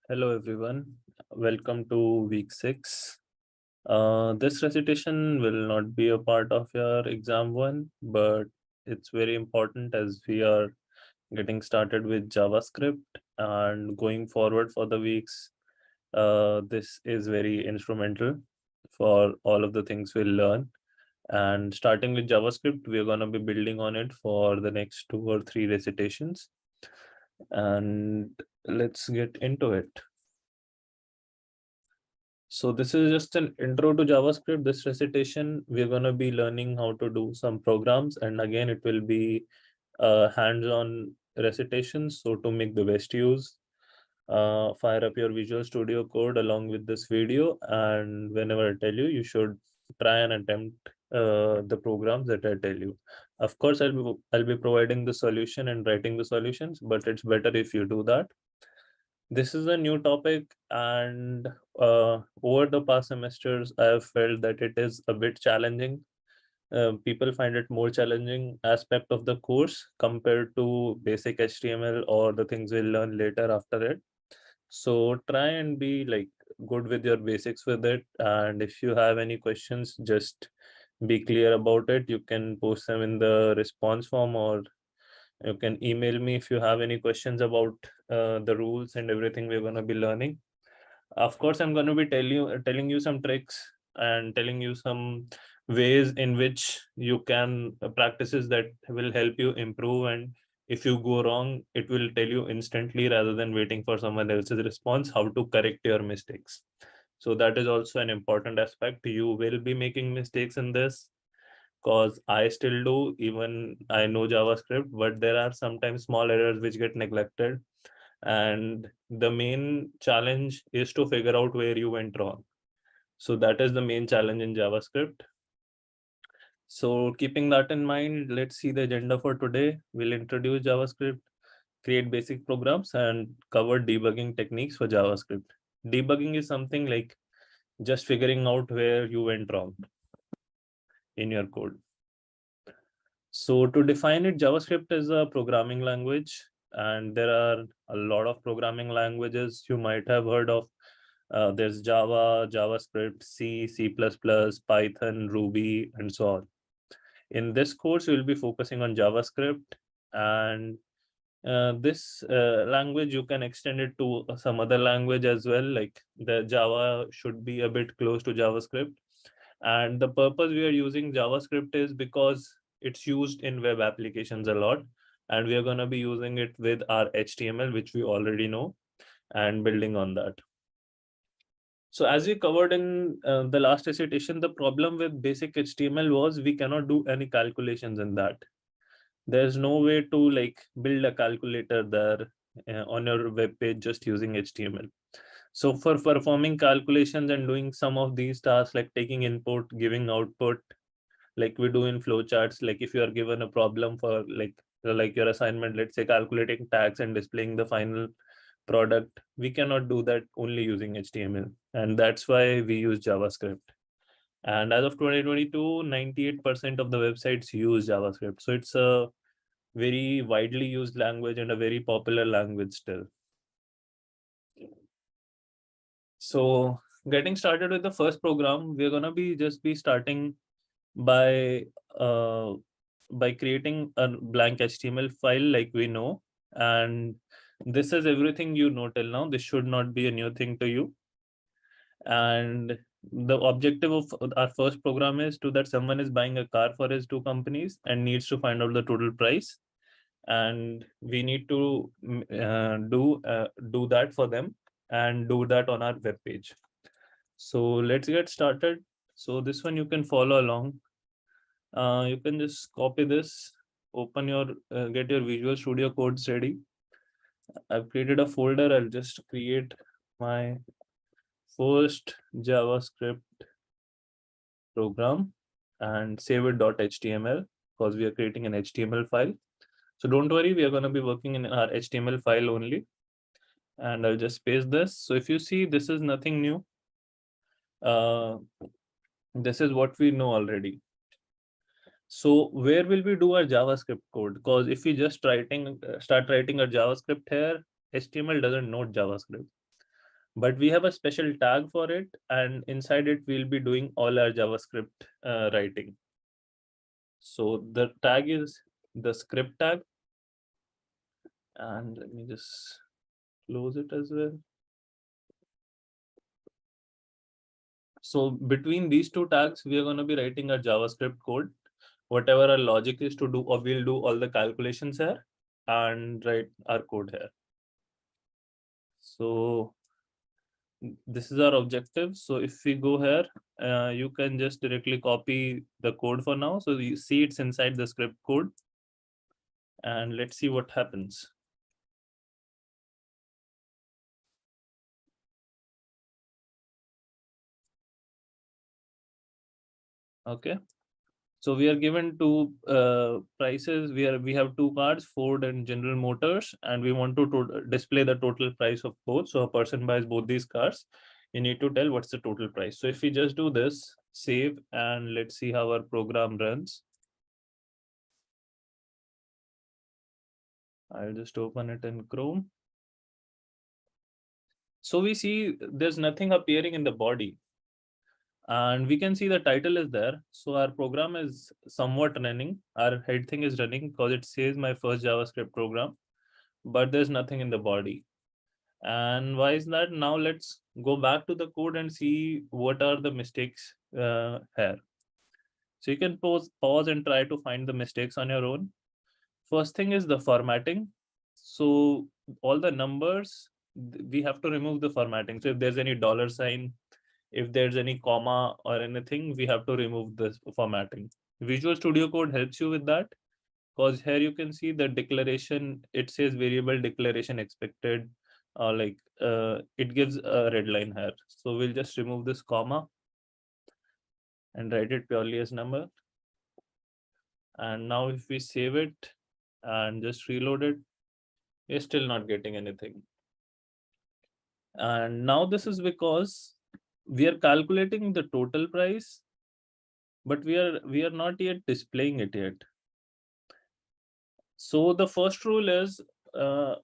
Hello everyone, welcome to week 6. This recitation will not be a part of your exam one, but it's very important as we are getting started with JavaScript and going forward for the weeks. This is very instrumental for all of the things we'll learn. And starting with JavaScript, we're going to be building on it for the next 2 or 3 recitations. And let's get into it. So this is just an intro to JavaScript. This recitation, we're going to be learning how to do some programs. And again, it will be hands-on recitation. So to make the best use, fire up your Visual Studio Code along with this video. And whenever I tell you, you should try and attempt the programs that I tell you. Of course, I'll be providing the solution and writing the solutions, but it's better if you do that. This is a new topic, and over the past semesters, I have felt that it is a bit challenging. People find it more challenging aspect of the course compared to basic HTML or the things we'll learn later after it. So try and be like good with your basics with it. And if you have any questions, just be clear about it. You can post them in the response form, or you can email me if you have any questions about the rules and everything we're going to be learning. Of course, I'm going to be telling you some tricks and telling you some ways in which you can practices that will help you improve. And if you go wrong, it will tell you instantly rather than waiting for someone else's response how to correct your mistakes. So that is also an important aspect. You will be making mistakes in this because I still do, even I know JavaScript, but there are sometimes small errors which get neglected. And the main challenge is to figure out where you went wrong. So that is the main challenge in JavaScript. So keeping that in mind, let's see the agenda for today. We'll introduce JavaScript, create basic programs, and cover debugging techniques for JavaScript. Debugging is something like just figuring out where you went wrong in your code. So to define it, JavaScript is a programming language, and there are a lot of programming languages you might have heard of. There's Java, JavaScript, C, C++, Python, Ruby, and so on. In this course, we'll be focusing on JavaScript, and this language, you can extend it to some other language as well, like the Java should be a bit close to JavaScript. And the purpose we are using JavaScript is because it's used in web applications a lot. And we are going to be using it with our HTML, which we already know, and building on that. So as we covered in the last recitation, the problem with basic HTML was we cannot do any calculations in that. There's no way to like build a calculator there on your web page just using HTML. So for performing calculations and doing some of these tasks like taking input, giving output, like we do in flowcharts, like if you are given a problem for like your assignment, let's say calculating tax and displaying the final product, we cannot do that only using HTML. And that's why we use JavaScript. And as of 2022, 98% of the websites use JavaScript. So it's a very widely used language and a very popular language still. So getting started with the first program, we're gonna be starting by creating a blank HTML file like we know. And this is everything you know till now. This should not be a new thing to you. And the objective of our first program is to that someone is buying a car for his two companies and needs to find out the total price. And we need to do that for them and do that on our web page. So let's get started. So this one you can follow along. You can just copy this, open your get your Visual Studio codes ready. I've created a folder. I'll just create my first JavaScript program and save it .html because we are creating an HTML file. So don't worry, we are going to be working in our HTML file only. And I'll just paste this. So if you see, this is nothing new. This is what we know already. So where will we do our JavaScript code? Because if we just start writing our JavaScript here, HTML doesn't know JavaScript. but we have a special tag for it, and inside it we'll be doing all our JavaScript writing. So the tag is the script tag, and let me just close it as well. So between these two tags, we are going to be writing a JavaScript code. Whatever our logic is to do, or we'll do all the calculations here and write our code here. So this is our objective. So if we go here, you can just directly copy the code for now. So you see it's inside the script code, and let's see what happens. Okay. So we are given two prices. We have two cars, Ford and General Motors, and we want to display the total price of both. So a person buys both these cars, you need to tell what's the total price. So if we just do this, save, and let's see how our program runs. I'll just open it in Chrome. So we see there's nothing appearing in the body. And we can see the title is there. So our program is somewhat running. Our head thing is running because it says my first JavaScript program, but there's nothing in the body. And why is that? Now let's go back to the code and see what are the mistakes here. So you can pause and try to find the mistakes on your own. First thing is the formatting. So all the numbers, we have to remove the formatting. So if there's any dollar sign, if there's any comma or anything, we have to remove this formatting. Visual Studio Code helps you with that, because here you can see the declaration. It says variable declaration expected, it gives a red line here. So we'll just remove this comma and write it purely as number. And now if we save it and just reload it, we're still not getting anything. And now this is because we are calculating the total price, but we are not yet displaying it yet. So the first rule is, so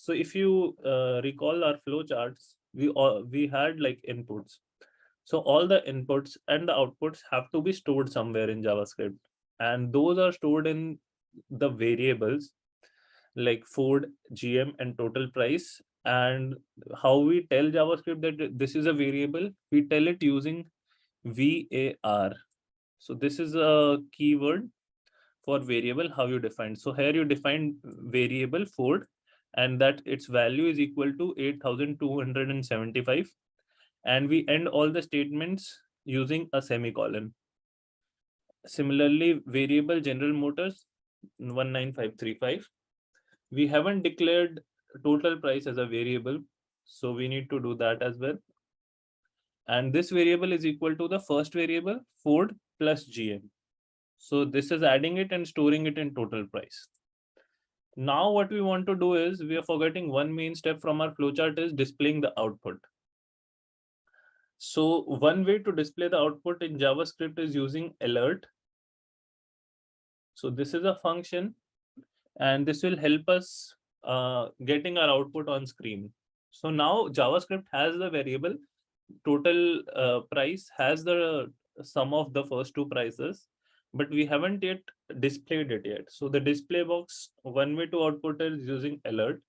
if you recall our flowcharts, we had like inputs. So all the inputs and the outputs have to be stored somewhere in JavaScript, and those are stored in the variables like Ford, GM, and total price. And how we tell JavaScript that this is a variable, we tell it using var. So this is a keyword for variable, how you define. So here you define variable Ford, and that its value is equal to 8,275. And we end all the statements using a semicolon. Similarly, variable General Motors 19535. We haven't declared total price as a variable, so we need to do that as well. And this variable is equal to the first variable Ford plus GM. So this is adding it and storing it in total price. Now what we want to do is, we are forgetting one main step from our flowchart is displaying the output. So one way to display the output in JavaScript is using alert. So this is a function, and this will help us getting our output on screen. So now JavaScript has the variable total price, has the sum of the first two prices, but we haven't yet displayed it yet. So the display box, one way to output is using alert,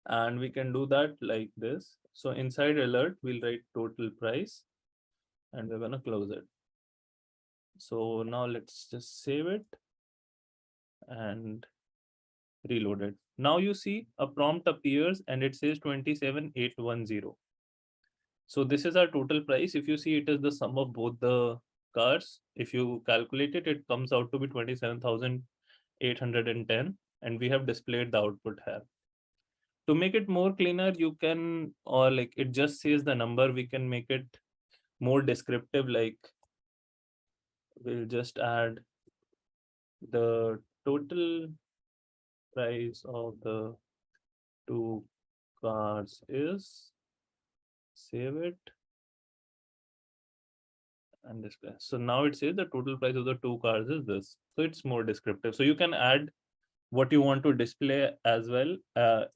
and we can do that like this. So inside alert, we'll write total price, and we're gonna close it. So now let's just save it and reload it. Now you see a prompt appears and it says 27,810. So this is our total price. If you see, it is the sum of both the cars. If you calculate it, it comes out to be 27,810, and we have displayed the output here. To make it more cleaner, you can, or like it just says the number, we can make it more descriptive, like we'll just add the total price of the two cars is, save it, and display. So now it says the total price of the two cars is this. So it's more descriptive. So you can add what you want to display as well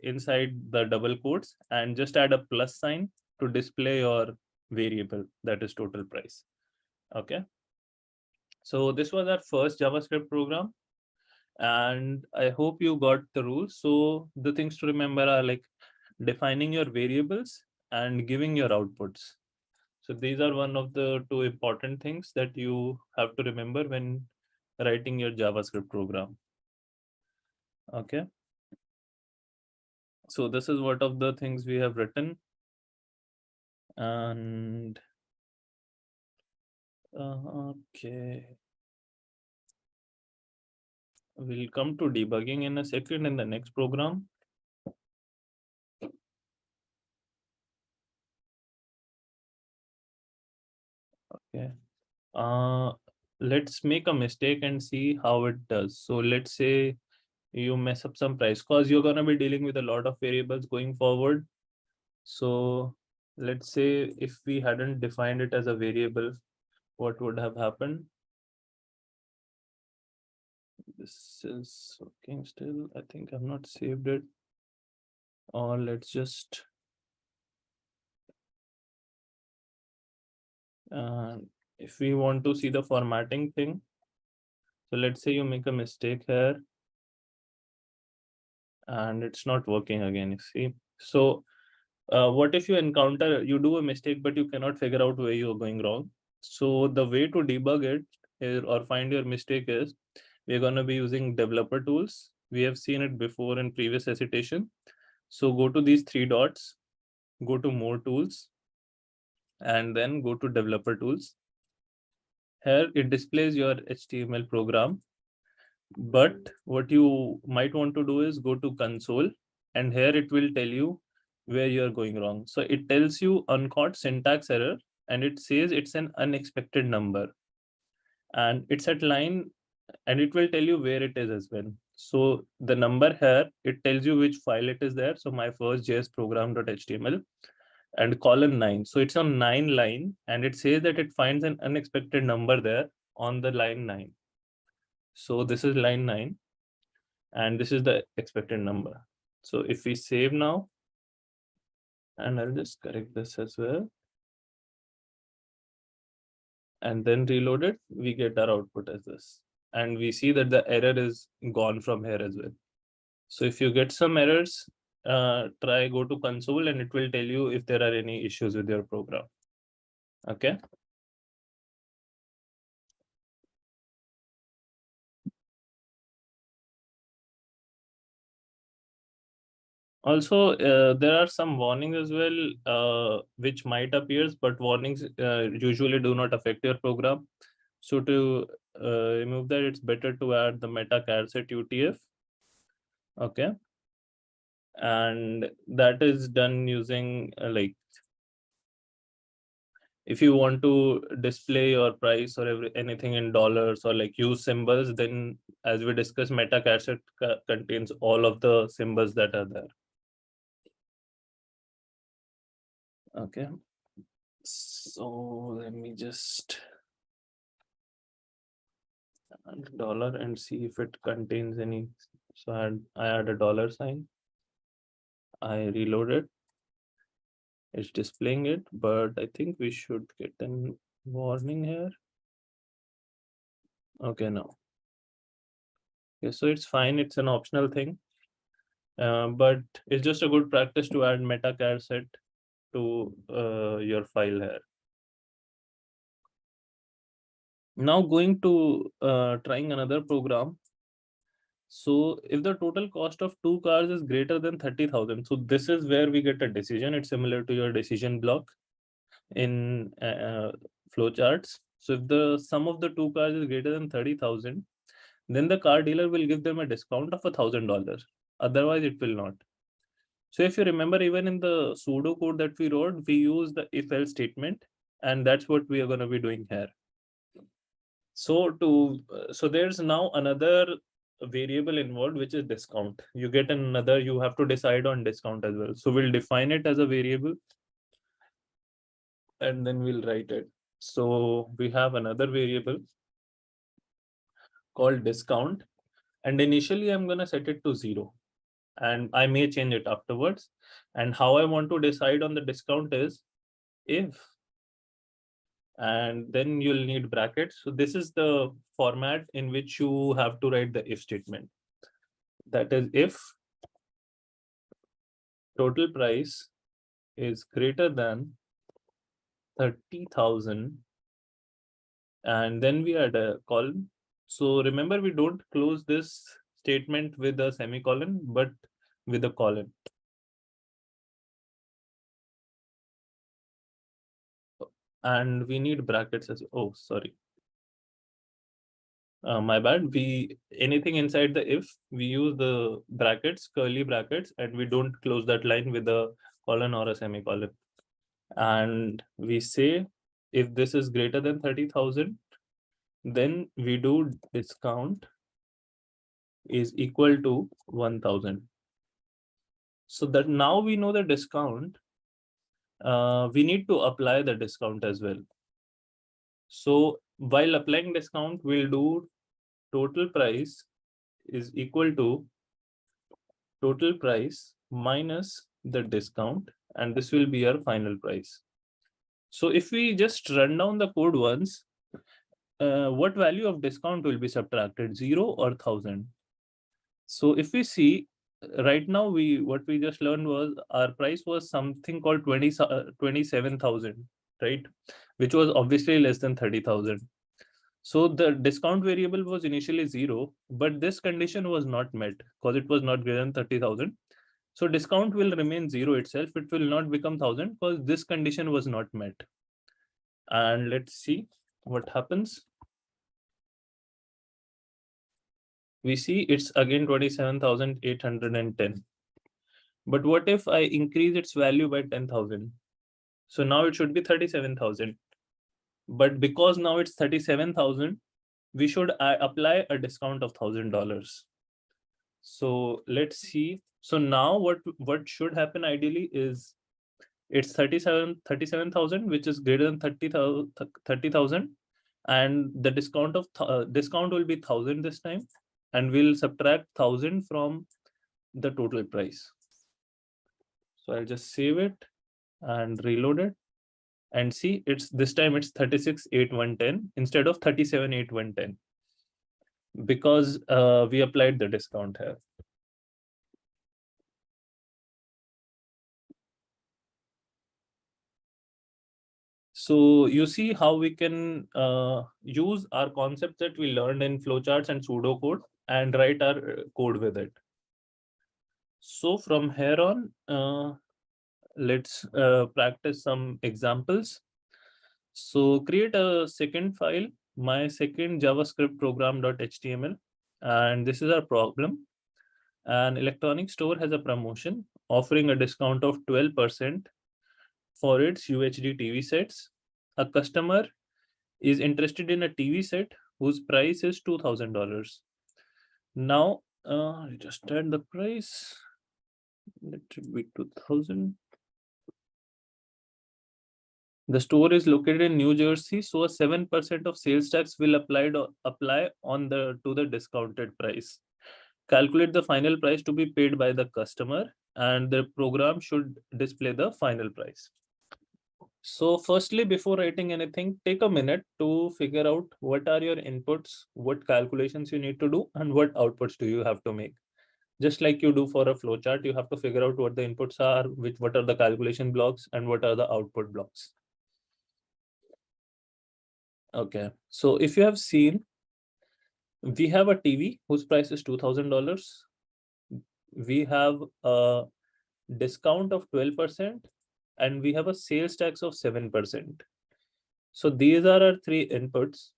inside the double quotes, and just add a plus sign to display your variable, that is total price. Okay. So this was our first JavaScript program, and I hope you got the rules. So the things to remember are like defining your variables and giving your outputs. So these are one of the two important things that you have to remember when writing your JavaScript program. Okay. So this is what of the things we have written. And okay, we'll come to debugging in a second in the next program. Okay. Let's make a mistake and see how it does. So let's say you mess up some price, because you're going to be dealing with a lot of variables going forward. So let's say if we hadn't defined it as a variable, what would have happened? This is working still. I think I've not saved it. Or let's just if we want to see the formatting thing, so let's say you make a mistake here and it's not working again, you see. So what if you encounter, you do a mistake but you cannot figure out where you're going wrong? So the way to debug it or find your mistake is, we're going to be using developer tools. We have seen it before in previous recitation. So go to these three dots, go to more tools, and then go to developer tools. Here it displays your HTML program, but what you might want to do is go to console, and here it will tell you where you're going wrong. So it tells you uncaught syntax error, and it says it's an unexpected number, and it's at line, and it will tell you where it is as well. So the number here, it tells you which file it is there. So my first JS program.html and colon 9. So it's on 9 line, and it says that it finds an unexpected number there on the line 9. So this is line 9, and this is the expected number. So if we save now, and I'll just correct this as well, and then reload it, we get our output as this. And we see that the error is gone from here as well. So if you get some errors, try go to console, and it will tell you if there are any issues with your program. Okay. Also, there are some warnings as well, which might appear, but warnings usually do not affect your program. So to remove that, it's better to add the meta charset UTF. Okay. And that is done using like, if you want to display your price or anything in dollars or like use symbols, then as we discussed, meta charset contains all of the symbols that are there. Okay. So let me just add dollar and see if it contains any. So I add a dollar sign. I reload it. It's displaying it, but I think we should get a warning here. Okay, no. Okay, so it's fine. It's an optional thing, but it's just a good practice to add meta charset to your file here. Now going to trying another program. So if the total cost of 2 cars is greater than 30,000, so this is where we get a decision. It's similar to your decision block in flowcharts. So if the sum of the 2 cars is greater than 30,000, then the car dealer will give them a discount of $1,000. Otherwise, it will not. So if you remember, even in the pseudo code that we wrote, we use the if-else statement, and that's what we are going to be doing here. So so there's now another variable involved, which is discount. You get another, you have to decide on discount as well. So we'll define it as a variable, and then we'll write it. So we have another variable called discount, And initially I'm going to set it to 0, and I may change it afterwards. And how I want to decide on the discount is if, and then you'll need brackets. So this is the format in which you have to write the if statement. That is, if total price is greater than 30,000, and then we add a colon. So remember, we don't close this statement with a semicolon, but with a colon. And we need brackets as, oh, sorry. My bad. Anything inside the if, we use the brackets, curly brackets, and we don't close that line with a colon or a semicolon. And we say if this is greater than 30,000, then we do discount is equal to 1,000. So that now we know the discount, we need to apply the discount as well. So while applying discount, we'll do total price is equal to total price minus the discount, and this will be our final price. So if we just run down the code once, what value of discount will be subtracted, 0 or 1,000? So if we see right now, what we just learned was our price was something called 27,000, right? Which was obviously less than 30,000. So the discount variable was initially 0, but this condition was not met because it was not greater than 30,000. So discount will remain 0 itself. It will not become 1,000 because this condition was not met. And let's see what happens. We see it's again 27,810. But what if I increase its value by 10,000? So now it should be 37,000. But because now it's 37,000, we should apply a discount of $1,000. So let's see. So now what should happen ideally is it's 37,000, which is greater than 30,000, and the discount will be 1,000 this time, and we'll subtract 1,000 from the total price. So I'll just save it and reload it, and see this time it's 36,810 instead of 37,810 because we applied the discount here. So you see how we can use our concepts that we learned in flowcharts and pseudocode and write our code with it. So from here on, let's practice some examples. So create a second file, my second JavaScript program.html, and this is our problem. An electronic store has a promotion offering a discount of 12% for its UHD TV sets. A customer is interested in a TV set whose price is $2,000. Now, just add the price. Let it be 2,000. The store is located in New Jersey, so a 7% of sales tax will apply on to the discounted price. Calculate the final price to be paid by the customer, and the program should display the final price. So firstly, before writing anything, take a minute to figure out what are your inputs, what calculations you need to do, and what outputs do you have to make. Just like you do for a flowchart, you have to figure out what the inputs are, what are the calculation blocks, and what are the output blocks. Okay, so if you have seen, we have a TV whose price is $2,000. We have a discount of 12%, and we have a sales tax of 7%. So these are our three inputs.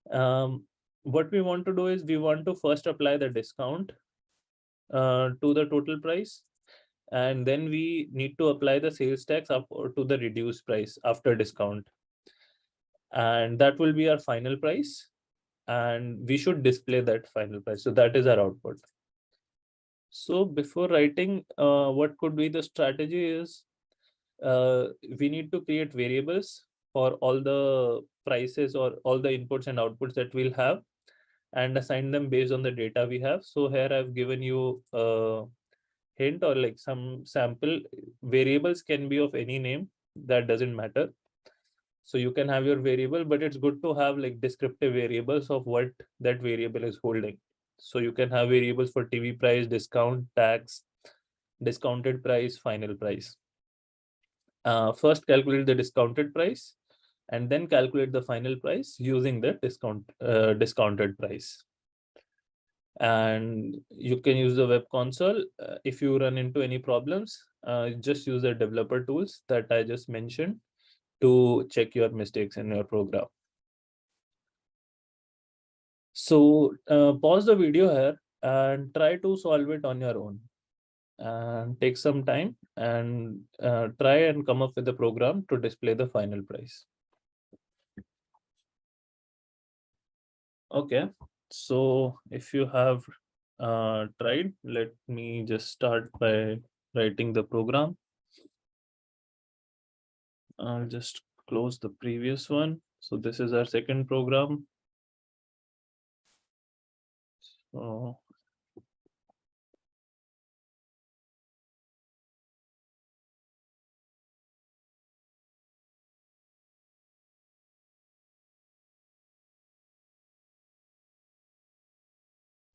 What we want to do is we want to first apply the discount to the total price, and then we need to apply the sales tax up to the reduced price after discount, and that will be our final price, and we should display that final price. So that is our output. So before writing, what could be the strategy is we need to create variables for all the prices or all the inputs and outputs that we'll have, and assign them based on the data we have. So here I've given you a hint or like some sample. Variables can be of any name, that doesn't matter. So you can have your variable, but it's good to have like descriptive variables of what that variable is holding. So you can have variables for TV price, discount, tax, discounted price, final price. First calculate the discounted price and then calculate the final price using the discounted price. And you can use the web console. If you run into any problems, just use the developer tools that I just mentioned to check your mistakes in your program. So pause the video here and try to solve it on your own, and take some time and try and come up with a program to display the final price. Okay, so if you have tried, let me just start by writing the program. I'll just close the previous one. So this is our second program. So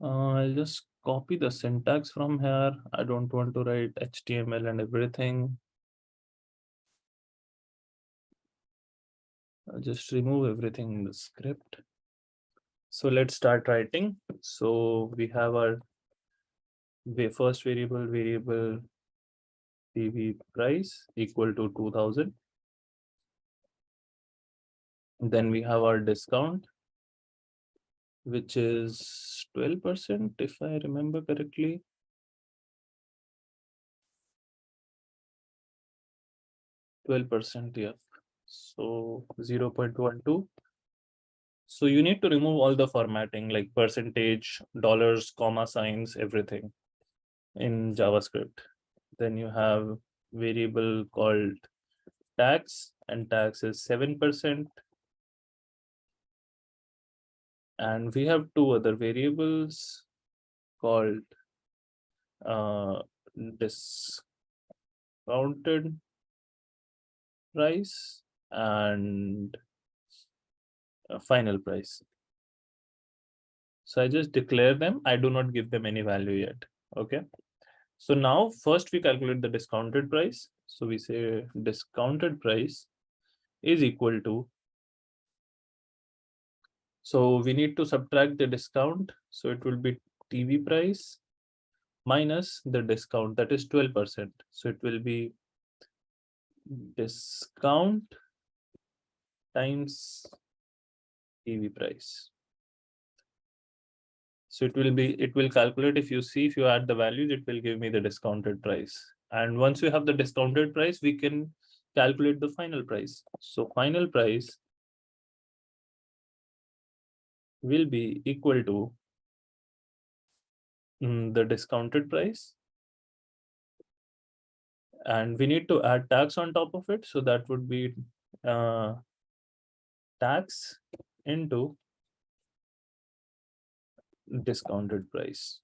I'll just copy the syntax from here. I don't want to write HTML and everything. I'll just remove everything in the script. So let's start writing. So we have our first variable TV price equal to 2000. Then we have our discount, which is 12%, if I remember correctly. Yeah. So 0.12. So you need to remove all the formatting like percentage, dollars, comma signs, everything in JavaScript. Then you have variable called tax, and tax is 7%. And we have two other variables called discounted price and final price. So I just declare them. I do not give them any value yet. Okay. So now first we calculate the discounted price. So we say discounted price is equal to, so we need to subtract the discount. So it will be TV price minus the discount, that is 12%. So it will be discount times TV price. So it will calculate, if you add the values, it will give me the discounted price. And once we have the discounted price, we can calculate the final price. So final price will be equal to the discounted price. And we need to add tax on top of it. So that would be tax into discounted price.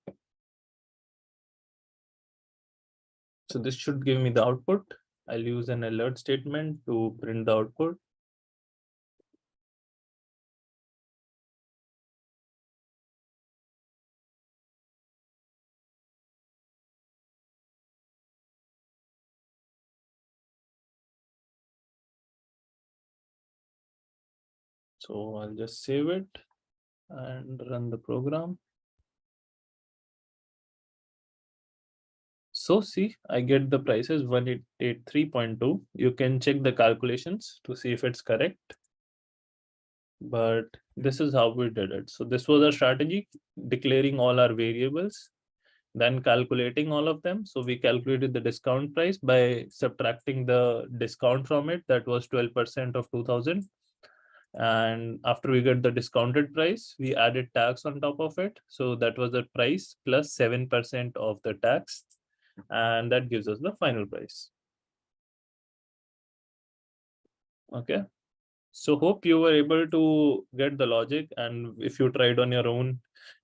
So this should give me the output. I'll use an alert statement to print the output. So I'll just save it and run the program. So see, I get the prices 1883.2. You can check the calculations to see if it's correct. But this is how we did it. So this was our strategy, declaring all our variables, then calculating all of them. So we calculated the discount price by subtracting the discount from it. That was 12% of 2000. And after we get the discounted price, we added tax on top of it. So that was the price plus 7% of the tax. And that gives us the final price. Okay. So hope you were able to get the logic, and if you tried on your own,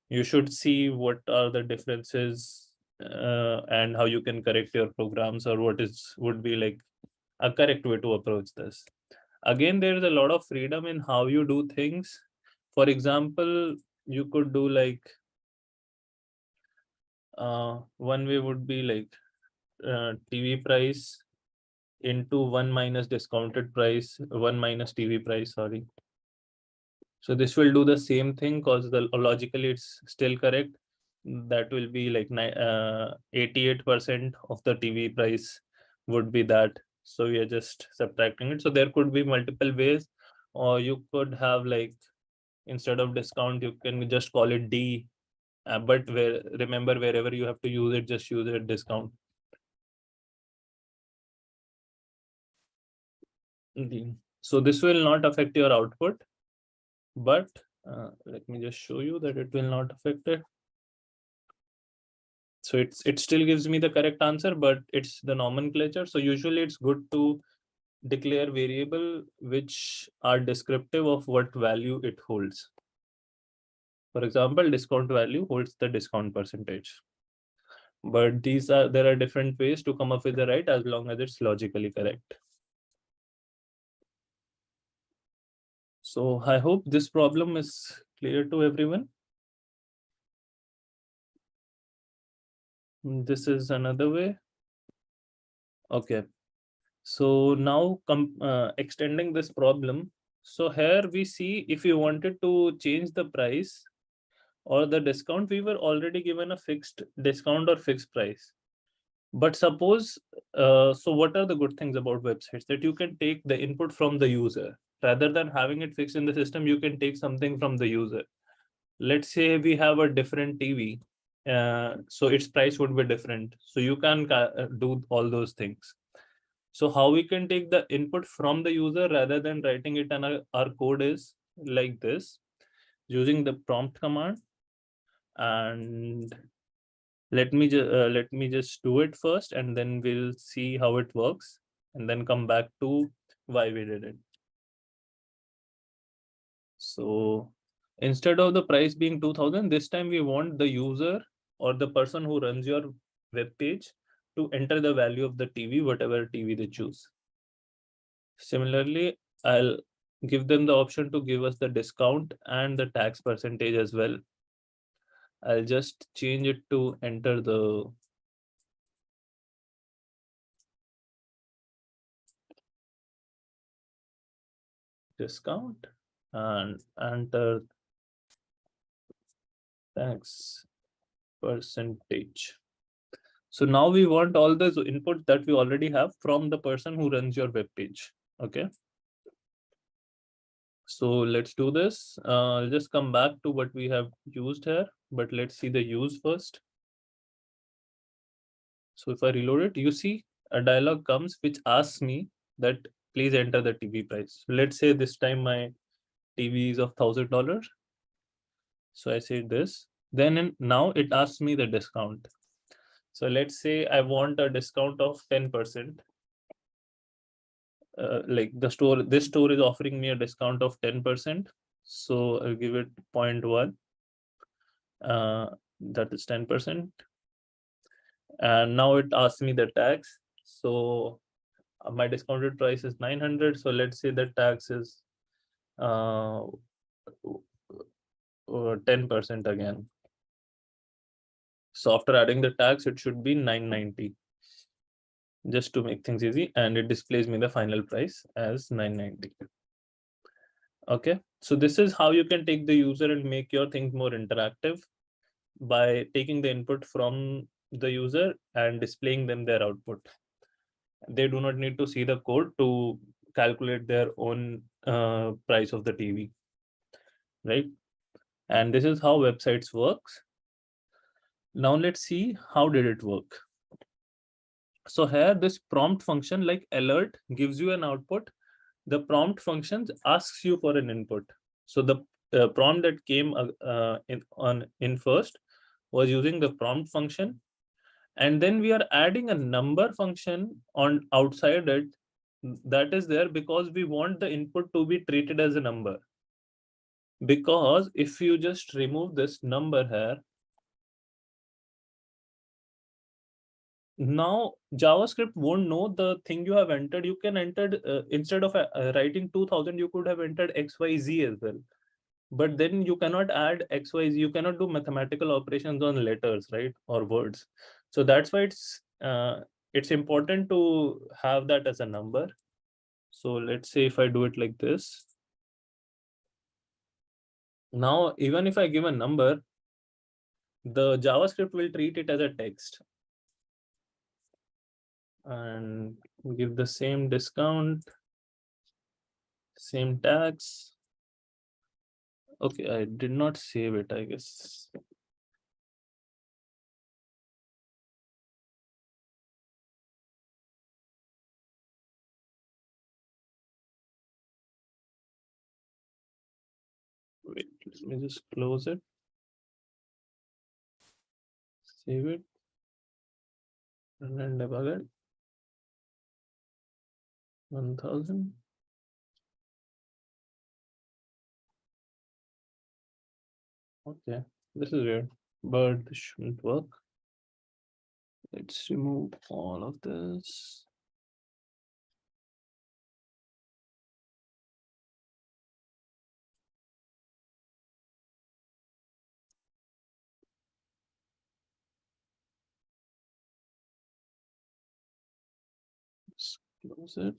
You should see what are the differences and how you can correct your programs, or what would be like a correct way to approach this. Again, there is a lot of freedom in how you do things. For example, you could do like one way would be like TV price into 1 minus discounted price, 1 minus TV price, sorry. So this will do the same thing because logically it's still correct. That will be like 88% of the TV price would be that. So we are just subtracting it. So there could be multiple ways, or you could have like, instead of discount, you can just call it D. But remember, wherever you have to use it, just use it discount. D. So this will not affect your output, but let me just show you that it will not affect it. So it still gives me the correct answer, but it's the nomenclature. So usually it's good to declare variable which are descriptive of what value it holds. For example, discount value holds the discount percentage. But there are different ways to come up with the right, as long as it's logically correct. So I hope this problem is clear to everyone. This is another way. Okay. So now extending this problem. So here we see, if you wanted to change the price or the discount, we were already given a fixed discount or fixed price. But suppose, so what are the good things about websites? That you can take the input from the user. Rather than having it fixed in the system, you can take something from the user. Let's say we have a different TV, so its price would be different. So you can do all those things. So how we can take the input from the user rather than writing it in our code is like this, using the prompt command. And let me just do it first, and then we'll see how it works, and then come back to why we did it. So instead of the price being 2000, this time we want the user or the person who runs your web page to enter the value of the TV, whatever TV they choose. Similarly, I'll give them the option to give us the discount and the tax percentage as well. I'll just change it to enter the discount and enter tax percentage. So now we want all the input that we already have from the person who runs your web page. Okay. So let's do this. I'll just come back to what we have used here, but let's see the use first. So if I reload it, you see a dialog comes which asks me that please enter the TV price. Let's say this time my TV is of $1,000. So I say this, then now it asks me the discount. So let's say I want a discount of 10%. Like this store is offering me a discount of 10%. So I'll give it 0.1. That is 10%. And now it asks me the tax. So my discounted price is 900. So let's say the tax is 10% again. So after adding the tax, it should be 990. Just to make things easy, and it displays me the final price as 990. Okay, so this is how you can take the user and make your things more interactive by taking the input from the user and displaying them their output. They do not need to see the code to calculate their own price of the TV, right? And this is how websites works. Now let's see how did it work. So here this prompt function like alert gives you an output. The prompt functions asks you for an input. So the prompt that came in first was using the prompt function, and then we are adding a number function on outside it that is there because we want the input to be treated as a number. Because if you just remove this number here, now JavaScript won't know the thing you have entered. You can enter instead of writing 2000, you could have entered XYZ as well. But then you cannot add XYZ. You cannot do mathematical operations on letters, right, or words. So that's why it's important to have that as a number. So let's say if I do it like this. Now, even if I give a number, the JavaScript will treat it as a text and give the same discount, same tax. Okay, I did not save it, I guess. Wait, let me just close it. Save it. And then debug it. 1000. Okay, this is weird, but this shouldn't work. Let's remove all of this. Let's close it.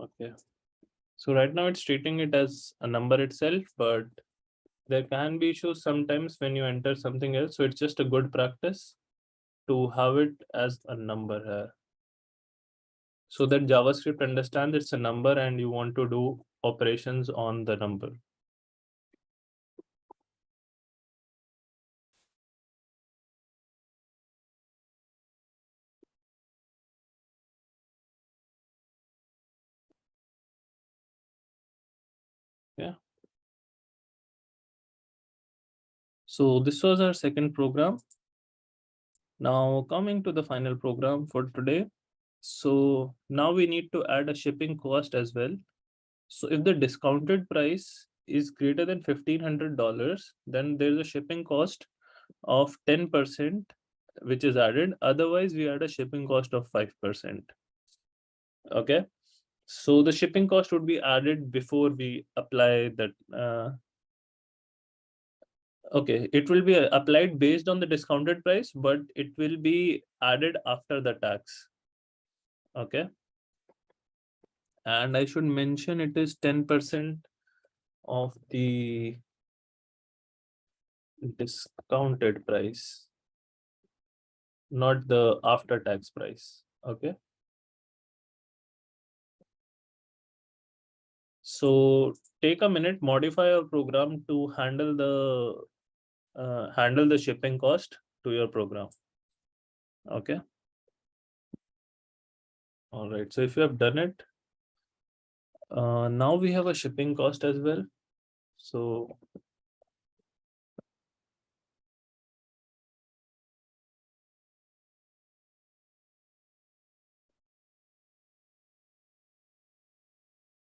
Okay, so right now it's treating it as a number itself, but there can be issues sometimes when you enter something else. So it's just a good practice to have it as a number here, so that JavaScript understands it's a number and you want to do operations on the number. Yeah. So this was our second program. Now coming to the final program for today. So now we need to add a shipping cost as well. So if the discounted price is greater than $1,500, then there's a shipping cost of 10%, which is added. Otherwise, we add a shipping cost of 5%. Okay. So the shipping cost would be added before we apply that. Okay, it will be applied based on the discounted price, but it will be added after the tax. Okay. And I should mention it is 10% of the discounted price, not the after tax price. Okay. So take a minute, modify your program to handle the shipping cost to your program. Okay. All right. So if you have done it, now we have a shipping cost as well. So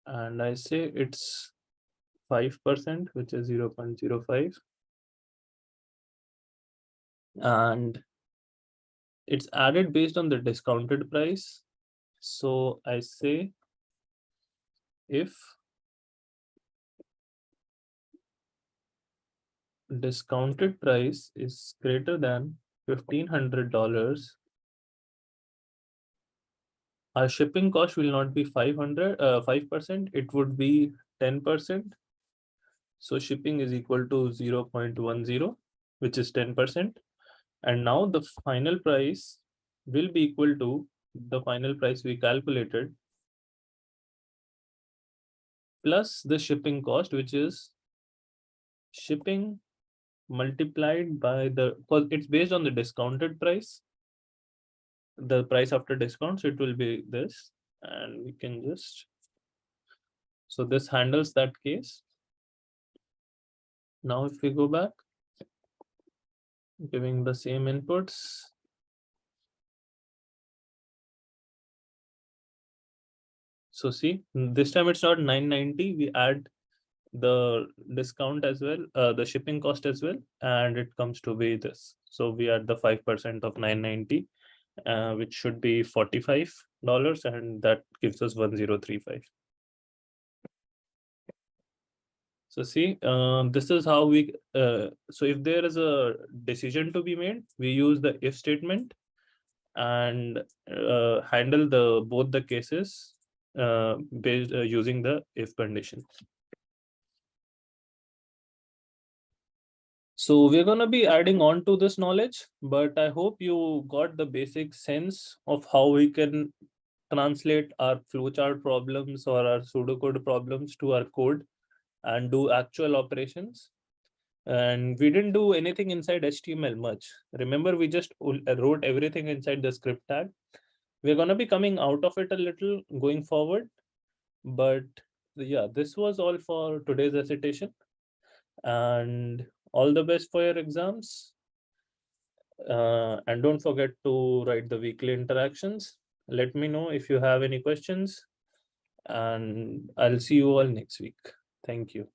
and I say it's 5%, which is 0.05, and it's added based on the discounted price. So I say if discounted price is greater than $1,500, our shipping cost will not be 5%, it would be 10%. So shipping is equal to 0.10, which is 10%. And now the final price will be equal to the final price we calculated plus the shipping cost, which is shipping multiplied by the, because it's based on the discounted price, the price after discount. So it will be this, and we can just, so this handles that case. Now if we go back, giving the same inputs. So see, this time it's not 990, we add the discount as well, the shipping cost as well, and it comes to be this. So we add the 5% of 990, which should be $45, and that gives us 1035. So see, this is how we, so if there is a decision to be made, we use the if statement and handle the both the cases based using the if condition. So we're going to be adding on to this knowledge, but I hope you got the basic sense of how we can translate our flowchart problems or our pseudocode problems to our code and do actual operations. And we didn't do anything inside HTML much. Remember, we just wrote everything inside the script tag. We're going to be coming out of it a little going forward. But yeah, this was all for today's recitation. And all the best for your exams. And don't forget to write the weekly interactions. Let me know if you have any questions. And I'll see you all next week. Thank you.